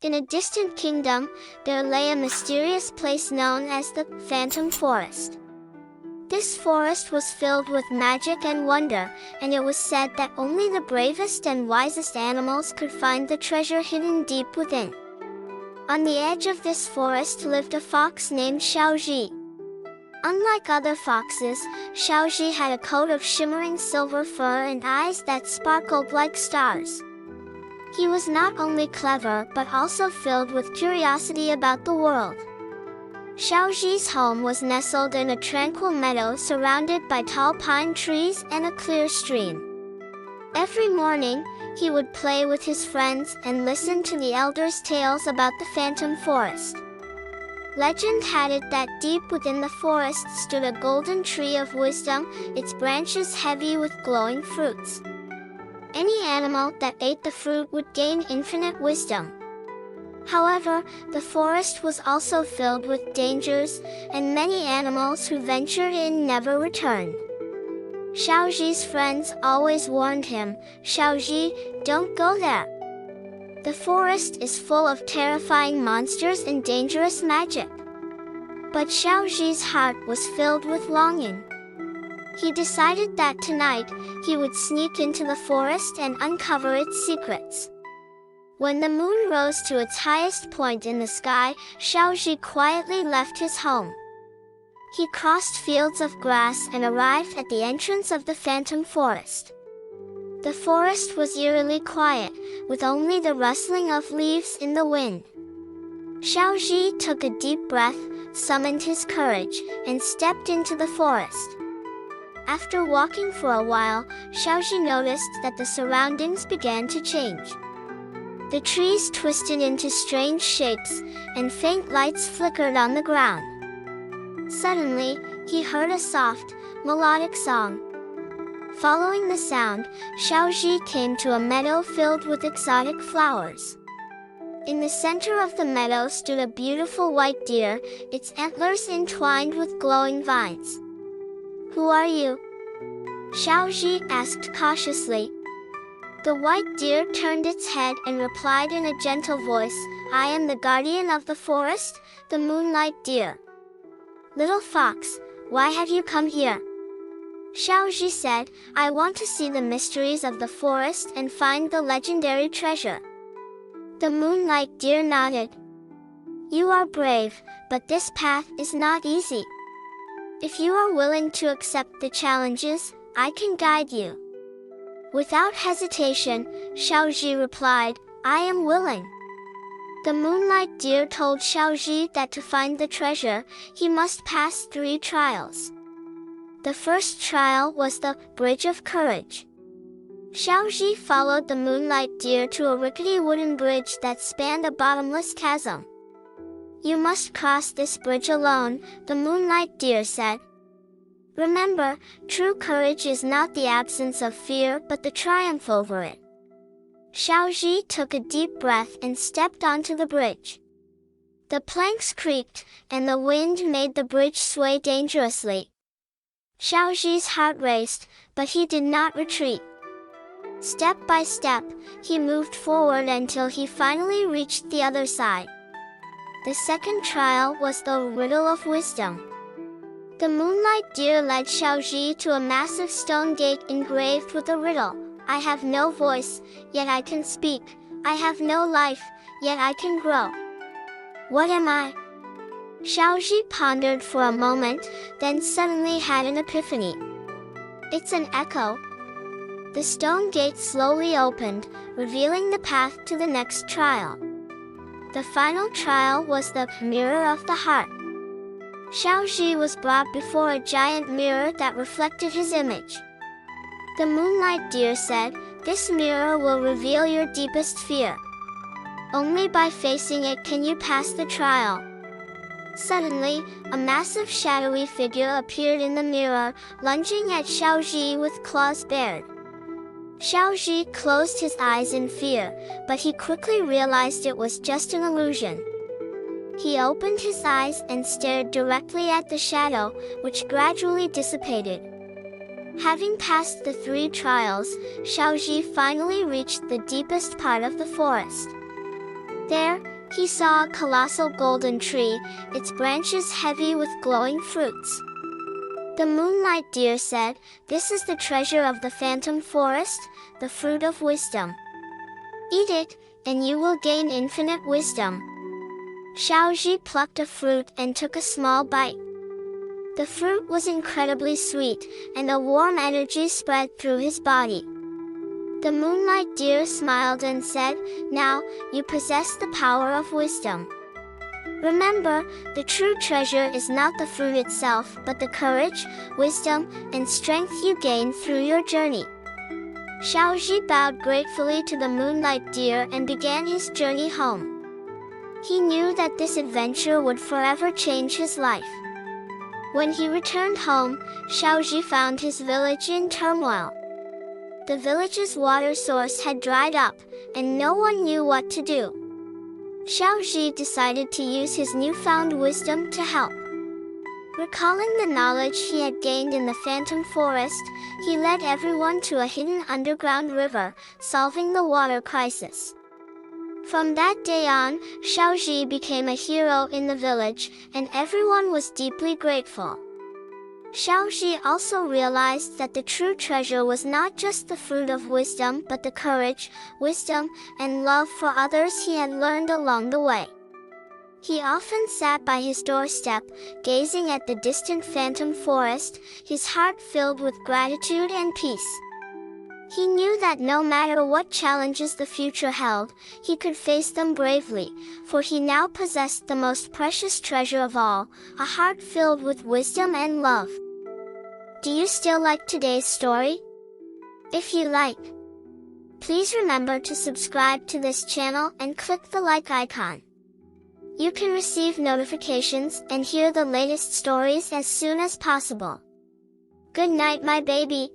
In a distant kingdom, there lay a mysterious place known as the Phantom Forest. This forest was filled with magic and wonder, and it was said that only the bravest and wisest animals could find the treasure hidden deep within. On the edge of this forest lived a fox named Xiaoji. Unlike other foxes, Xiaoji had a coat of shimmering silver fur and eyes that sparkled like stars. He was not only clever but also filled with curiosity about the world. Xiaoji's home was nestled in a tranquil meadow surrounded by tall pine trees and a clear stream. Every morning, he would play with his friends and listen to the elders' tales about the Phantom Forest. Legend had it that deep within the forest stood a golden tree of wisdom, its branches heavy with glowing fruits. Any animal that ate the fruit would gain infinite wisdom. However, the forest was also filled with dangers, and many animals who ventured in never returned. Xiaoji's friends always warned him, "Xiaoji, don't go there. The forest is full of terrifying monsters and dangerous magic." But Xiaoji's heart was filled with longing. He decided that tonight, he would sneak into the forest and uncover its secrets. When the moon rose to its highest point in the sky, Xiaoji quietly left his home. He crossed fields of grass and arrived at the entrance of the Phantom Forest. The forest was eerily quiet, with only the rustling of leaves in the wind. Xiaoji took a deep breath, summoned his courage, and stepped into the forest. After walking for a while, Xiaoji noticed that the surroundings began to change. The trees twisted into strange shapes, and faint lights flickered on the ground. Suddenly, he heard a soft, melodic song. Following the sound, Xiaoji came to a meadow filled with exotic flowers. In the center of the meadow stood a beautiful white deer, its antlers entwined with glowing vines. "Who are you?" Xiaoji asked cautiously. The white deer turned its head and replied in a gentle voice, "I am the guardian of the forest, the moonlight deer." "Little fox, why have you come here?" Xiaoji said, "I want to see the mysteries of the forest and find the legendary treasure." The moonlight deer nodded. "You are brave, but this path is not easy. If you are willing to accept the challenges, I can guide you." Without hesitation, Xiaoji replied, "I am willing." The moonlight deer told Xiaoji that to find the treasure, he must pass 3 trials. The first trial was the Bridge of Courage. Xiaoji followed the moonlight deer to a rickety wooden bridge that spanned a bottomless chasm. "You must cross this bridge alone," the moonlight deer said. "Remember, true courage is not the absence of fear but the triumph over it." Xiaoji took a deep breath and stepped onto the bridge. The planks creaked, and the wind made the bridge sway dangerously. Xiaoji's heart raced, but he did not retreat. Step by step, he moved forward until he finally reached the other side. The second trial was the Riddle of Wisdom. The moonlight deer led Xiaoji to a massive stone gate engraved with a riddle. "I have no voice, yet I can speak. I have no life, yet I can grow. What am I?" Xiaoji pondered for a moment, then suddenly had an epiphany. "It's an echo." The stone gate slowly opened, revealing the path to the next trial. The final trial was the Mirror of the Heart. Xiaoji was brought before a giant mirror that reflected his image. The moonlight deer said, "This mirror will reveal your deepest fear. Only by facing it can you pass the trial." Suddenly, a massive shadowy figure appeared in the mirror, lunging at Xiaoji with claws bared. Xiaoji closed his eyes in fear, but he quickly realized it was just an illusion. He opened his eyes and stared directly at the shadow, which gradually dissipated. Having passed the 3 trials, Xiaoji finally reached the deepest part of the forest. There, He saw a colossal golden tree, its branches heavy with glowing fruits. The Moonlight Deer said, "This is the treasure of the Phantom Forest, the fruit of wisdom. Eat it, and you will gain infinite wisdom." Xiaoji plucked a fruit and took a small bite. The fruit was incredibly sweet, and a warm energy spread through his body. The Moonlight Deer smiled and said, "Now, you possess the power of wisdom. Remember, the true treasure is not the fruit itself, but the courage, wisdom, and strength you gain through your journey." Xiaoji bowed gratefully to the Moonlight Deer and began his journey home. He knew that this adventure would forever change his life. When he returned home, Xiaoji found his village in turmoil. The village's water source had dried up, and no one knew what to do. Xiaoji decided to use his newfound wisdom to help. Recalling the knowledge he had gained in the Phantom Forest, he led everyone to a hidden underground river, solving the water crisis. From that day on, Xiaoji became a hero in the village, and everyone was deeply grateful. Xiaoji also realized that the true treasure was not just the fruit of wisdom, but the courage, wisdom, and love for others he had learned along the way. He often sat by his doorstep, gazing at the distant Phantom Forest, his heart filled with gratitude and peace. He knew that no matter what challenges the future held, he could face them bravely, for he now possessed the most precious treasure of all, a heart filled with wisdom and love. Do you still like today's story? If you like, please remember to subscribe to this channel and click the like icon. You can receive notifications and hear the latest stories as soon as possible. Good night, my baby.